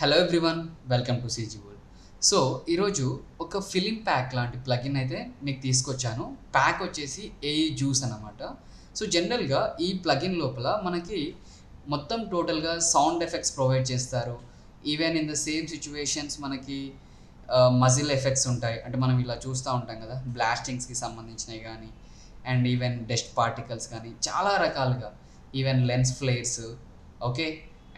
Hello everyone, welcome to CG world. So ఈరోజు ఒక film pack లాంటి ప్లగిన్ అయితే మీకు తీసుకొచ్చాను. ప్యాక్ వచ్చేసి ఏఈ జ్యూస్ అనమాట. సో జనరల్గా ఈ ప్లగిన్ లోపల మనకి మొత్తం టోటల్గా సౌండ్ ఎఫెక్ట్స్ ప్రొవైడ్ చేస్తారు. Even in the same situations మనకి మజిల్ ఎఫెక్ట్స్ ఉంటాయి. అంటే మనం ఇలా చూస్తూ ఉంటాం కదా, బ్లాస్టింగ్స్కి సంబంధించినవి కానీ, అండ్ ఈవెన్ డస్ట్ పార్టికల్స్ కానీ చాలా రకాలుగా, even lens flares. Okay,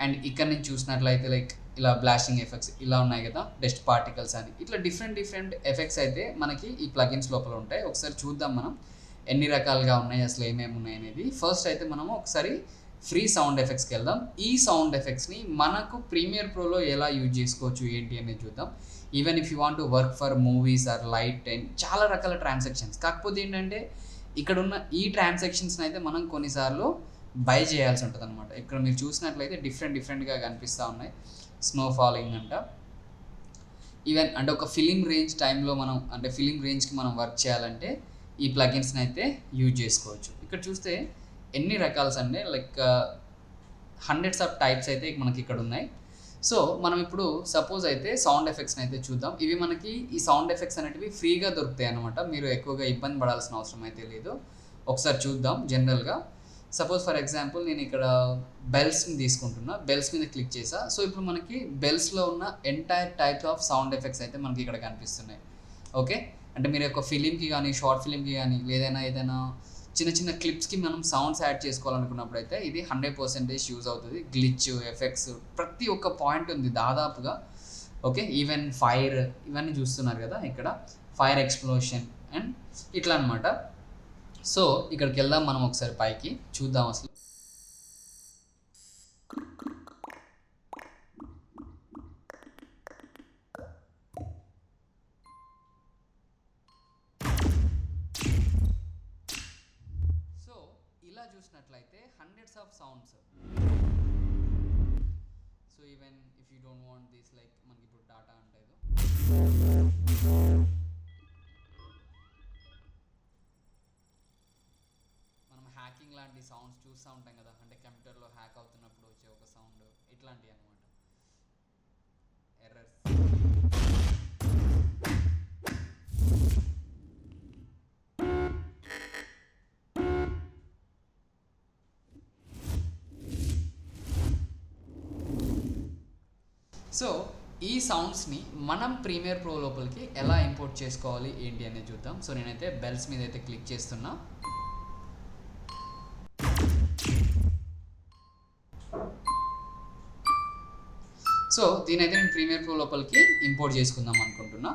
and ఇక్కడ నుంచి చూసినట్లయితే లైక్ ఇలా బ్లాస్టింగ్ ఎఫెక్ట్స్ ఇలా ఉన్నాయి కదా, డస్ట్ పార్టికల్స్ అని, ఇట్లా డిఫరెంట్ ఎఫెక్ట్స్ అయితే మనకి ఈ ప్లగిన్స్ లోపల ఉంటాయి. ఒకసారి చూద్దాం మనం ఎన్ని రకాలుగా ఉన్నాయి, అసలు ఏమేమి ఉన్నాయి అనేది. ఫస్ట్ అయితే మనము ఒకసారి ఫ్రీ సౌండ్ ఎఫెక్ట్స్కి వెళ్దాం. ఈ సౌండ్ ఎఫెక్ట్స్ని మనకు ప్రీమియర్ ప్రోలో ఎలా యూజ్ చేసుకోవచ్చు ఏంటి అనేది చూద్దాం. Even if you want to work for movies or light and చాలా రకాల ట్రాన్సాక్షన్స్. కాకపోతే ఏంటంటే ఇక్కడ ఉన్న ఈ ట్రాన్సాక్షన్స్ని అయితే మనం కొన్నిసార్లు బై చేయాల్సి ఉంటుంది అనమాట. ఇక్కడ మీరు చూసినట్లయితే డిఫరెంట్గా కనిపిస్తూ ఉన్నాయి. స్నో ఫాలింగ్ అంట, ఈవెన్ అంటే ఒక ఫిలిం రేంజ్ టైంలో మనం అంటే ఫిలిం రేంజ్కి మనం వర్క్ చేయాలంటే ఈ ప్లగిన్స్ని అయితే యూజ్ చేసుకోవచ్చు. ఇక్కడ చూస్తే ఎన్ని రకాల్స్ అంటే లైక్ హండ్రెడ్స్ ఆఫ్ టైప్స్ అయితే మనకి ఇక్కడ ఉన్నాయి. సో మనం ఇప్పుడు సపోజ్ అయితే సౌండ్ ఎఫెక్ట్స్ని అయితే చూద్దాం. ఇవి మనకి ఈ సౌండ్ ఎఫెక్ట్స్ అనేటివి ఫ్రీగా దొరుకుతాయి అనమాట. మీరు ఎక్కువగా ఇబ్బంది పడాల్సిన అవసరం అయితే లేదు. ఒకసారి చూద్దాం. జనరల్గా సపోజ్ ఫర్ ఎగ్జాంపుల్ నేను ఇక్కడ బెల్స్ని తీసుకుంటున్నా, బెల్స్ మీద క్లిక్ చేసా. సో ఇప్పుడు మనకి బెల్స్లో ఉన్న entire type of sound effects అయితే మనకి ఇక్కడ కనిపిస్తున్నాయి. ఓకే, అంటే మీరు ఒక ఫిలింకి కానీ, షార్ట్ ఫిలింకి కానీ, ఏదైనా చిన్న క్లిప్స్కి మనం సౌండ్స్ యాడ్ చేసుకోవాలనుకున్నప్పుడు అయితే ఇది 100% యూజ్ అవుతుంది. గ్లిచ్ ఎఫెక్ట్స్ ప్రతి ఒక్క పాయింట్ ఉంది దాదాపుగా. ఓకే, ఈవెన్ ఫైర్ ఇవన్నీ చూస్తున్నారు కదా, ఇక్కడ ఫైర్ ఎక్స్ప్లోషన్ అండ్ ఇట్లా అనమాట. సో ఇక్కడికి వెళ్దాం మనం ఒకసారి, పైకి చూద్దాం అసలు. సో ఇలా చూసినట్లయితే hundreds of sounds. So even if you don't want this, like మనకి ఇప్పుడు డాటా అంటే హ్యాకింగ్ లాంటి సౌండ్స్ చూస్తూ ఉంటాం కదా, అంటే కంప్యూటర్లో హ్యాక్ అవుతున్నప్పుడు వచ్చే ఒక సౌండ్, ఇట్లాంటివి అనమాట. ఎర్రర్స్. సో ఈ సౌండ్స్ని మనం ప్రీమియర్ ప్రో లోపలికి ఎలా ఇంపోర్ట్ చేసుకోవాలి ఏంటి అనేది చూద్దాం. సో నేనైతే బెల్స్ మీద అయితే క్లిక్ చేస్తున్నా. సో దీనైతే నేను ప్రీమియర్ ప్రో లోపలికి ఇంపోర్ట్ చేసుకుందాం అనుకుంటున్నా.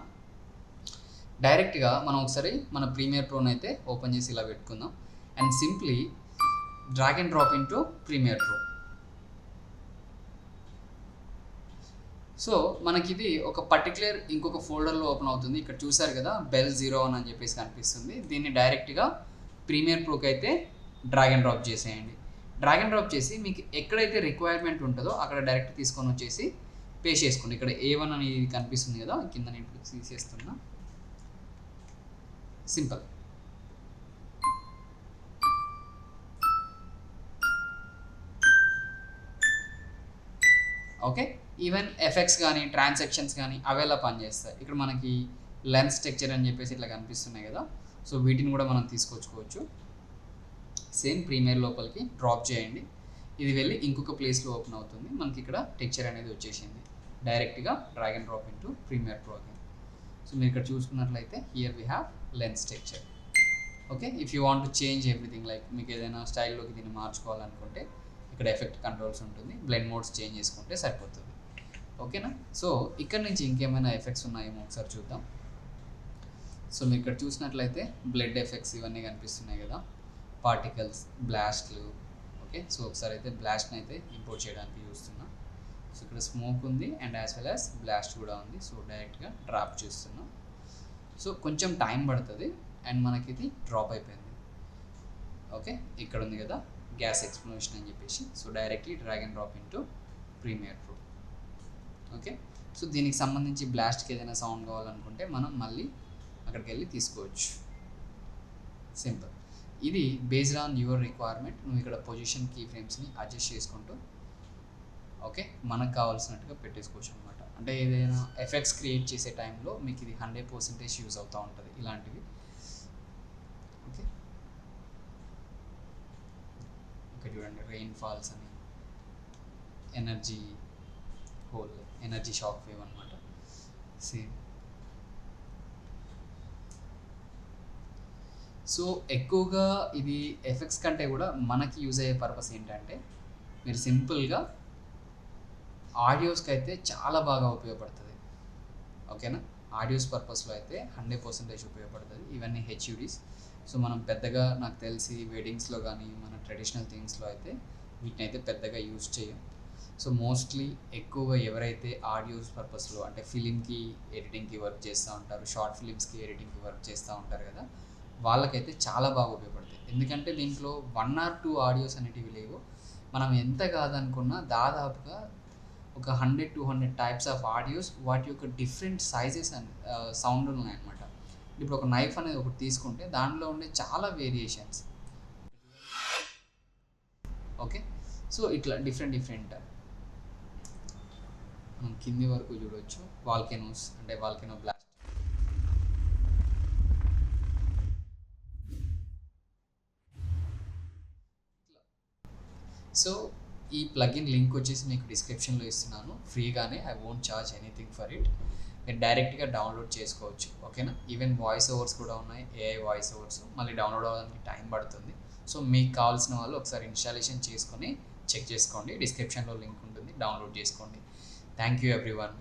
డైరెక్ట్గా మనం ఒకసారి మన ప్రీమియర్ ప్రోని అయితే ఓపెన్ చేసి ఇలా పెట్టుకుందాం and simply drag and drop into Premiere Pro. So మనకి ఇది ఒక పర్టికులర్ ఇంకొక ఫోల్డర్లో ఓపెన్ అవుతుంది. ఇక్కడ చూసారు కదా, బెల్ 01 అని చెప్పేసి కనిపిస్తుంది. దీన్ని డైరెక్ట్గా ప్రీమియర్ ప్రోకి అయితే డ్రాగ్ అండ్ డ్రాప్ చేసేయండి. డ్రాగ్ అండ్ డ్రాప్ చేసి మీకు ఎక్కడైతే రిక్వైర్మెంట్ ఉంటుందో అక్కడ డైరెక్ట్ తీసుకొని వచ్చేసి పేస్ట్ చేసుకోండి. ఇక్కడ A1 అనేది కనిపిస్తుంది కదా, కింద నేను తీసేస్తున్నా. సింపుల్. ఓకే, ఈవెన్ ఎఫెక్ట్స్ కానీ, ట్రాన్సాక్షన్స్ కానీ అవేలా పనిచేస్తాయి. ఇక్కడ మనకి లెన్స్ టెక్చర్ అని చెప్పేసి ఇట్లా కనిపిస్తున్నాయి కదా, సో వీటిని కూడా మనం తీసుకొచ్చుకోవచ్చు. సేమ్ ప్రీమియర్ లోపలికి డ్రాప్ చేయండి. ఇది వెళ్ళి ఇంకొక ప్లేస్లో ఓపెన్ అవుతుంది. మనకి ఇక్కడ టెక్చర్ అనేది వచ్చేసింది. డైరెక్ట్గా drag and drop into Premiere Pro again. So మీరు ఇక్కడ చూసుకున్నట్లయితే here we have lens texture. Okay, if you want to change everything, like మీకు ఏదైనా స్టైల్లోకి దీన్ని మార్చుకోవాలనుకుంటే ఇక్కడ ఎఫెక్ట్ కంట్రోల్స్ ఉంటుంది, బ్లెండ్ మోడ్స్ చేంజ్ చేసుకుంటే సరిపోతుంది. ఓకేనా. సో ఇక్కడ నుంచి ఇంకేమైనా ఎఫెక్ట్స్ ఉన్నాయేమో ఒకసారి చూద్దాం. సో మీరు ఇక్కడ చూసినట్లయితే బ్లడ్ ఎఫెక్ట్స్ ఇవన్నీ కనిపిస్తున్నాయి కదా, పార్టికల్స్, బ్లాస్ట్లు. ఓకే, సో ఒకసారి అయితే బ్లాస్ట్ని అయితే ఇంపోర్ట్ చేయడానికి చూస్తున్నా. సో ఇక్కడ స్మోక్ ఉంది and as well as blast కూడా ఉంది. సో డైరెక్ట్గా డ్రాప్ చేస్తున్నాం. సో కొంచెం టైం పడుతుంది అండ్ మనకి ఇది డ్రాప్ అయిపోయింది. ఓకే, ఇక్కడ ఉంది కదా గ్యాస్ ఎక్స్ప్లోషన్ అని చెప్పేసి. So directly drag and drop into Premiere Pro. Okay, so దీనికి సంబంధించి బ్లాస్ట్కి ఏదైనా సౌండ్ కావాలనుకుంటే మనం మళ్ళీ అక్కడికి వెళ్ళి తీసుకోవచ్చు. సింపుల్. ఇది బేస్డ్ ఆన్ యువర్ రిక్వైర్మెంట్. నువ్వు ఇక్కడ పొజిషన్ కీ ఫ్రేమ్స్ని అడ్జస్ట్ చేసుకుంటూ ఓకే, మనకు కావాల్సినట్టుగా పెట్టేసుకోవచ్చు అనమాట. అంటే ఏదైనా ఎఫెక్ట్స్ క్రియేట్ చేసే టైంలో మీకు ఇది 100% యూజ్ అవుతూ ఉంటుంది ఇలాంటివి. ఓకే, ఇక్కడ చూడండి రెయిన్ ఫాల్స్ అని, energy whole, energy shock wave అనమాట. సేమ్. సో ఎక్కువగా ఇది ఎఫెక్ట్స్ కంటే కూడా మనకి యూజ్ అయ్యే పర్పస్ ఏంటంటే, మీరు సింపుల్గా ఆడియోస్కి అయితే చాలా బాగా ఉపయోగపడుతుంది. ఓకేనా, ఆడియోస్ పర్పస్లో అయితే 100% ఉపయోగపడుతుంది. ఇవన్నీ హెచ్యూడీస్. సో మనం పెద్దగా నాకు తెలిసి వెడ్డింగ్స్లో కానీ మన ట్రెడిషనల్ థింగ్స్లో అయితే వీటిని అయితే పెద్దగా యూజ్ చేయం. సో మోస్ట్లీ ఎక్కువగా ఎవరైతే ఆడియోస్ పర్పస్లో అంటే ఫిలింకి ఎడిటింగ్కి వర్క్ చేస్తూ ఉంటారు, షార్ట్ ఫిలిమ్స్కి ఎడిటింగ్కి వర్క్ చేస్తూ ఉంటారు కదా, వాళ్ళకైతే చాలా బాగా ఉపయోగపడుతుంది. ఎందుకంటే దీంట్లో 1 or 2 ఆడియోస్ అనేటివి లేవు. మనం ఎంత కాదనుకున్నా దాదాపుగా ఒక 100-200 టైప్స్ ఆఫ్ ఆడియోస్, వాటి యొక్క డిఫరెంట్ సైజెస్ అండ్ సౌండ్ ఉన్నాయన్నమాట. ఇప్పుడు ఒక నైఫ్ అనేది ఒకటి తీసుకుంటే దాంట్లో ఉండే చాలా వేరియేషన్స్. ఓకే, సో ఇట్లా డిఫరెంట్ మనం కింది వరకు చూడవచ్చు. వాల్కెనోస్ అంటే వాల్కెనో బ్లాస్ట్. సో ఈ ప్లగిన్ లింక్ వచ్చేసి మీకు డిస్క్రిప్షన్లో ఇస్తున్నాను ఫ్రీగానే. I won't charge anything for it. మీరు డైరెక్ట్గా డౌన్లోడ్ చేసుకోవచ్చు. ఓకేనా, ఈవెన్ వాయిస్ ఓవర్స్ కూడా ఉన్నాయి, ఏఐ వాయిస్ ఓవర్స్. మళ్ళీ డౌన్లోడ్ అవ్వడానికి టైం పడుతుంది. సో మీకు కావాల్సిన వాళ్ళు ఒకసారి ఇన్స్టాలేషన్ చేసుకొని చెక్ చేసుకోండి. డిస్క్రిప్షన్లో లింక్ ఉంటుంది, డౌన్లోడ్ చేసుకోండి. Thank you everyone.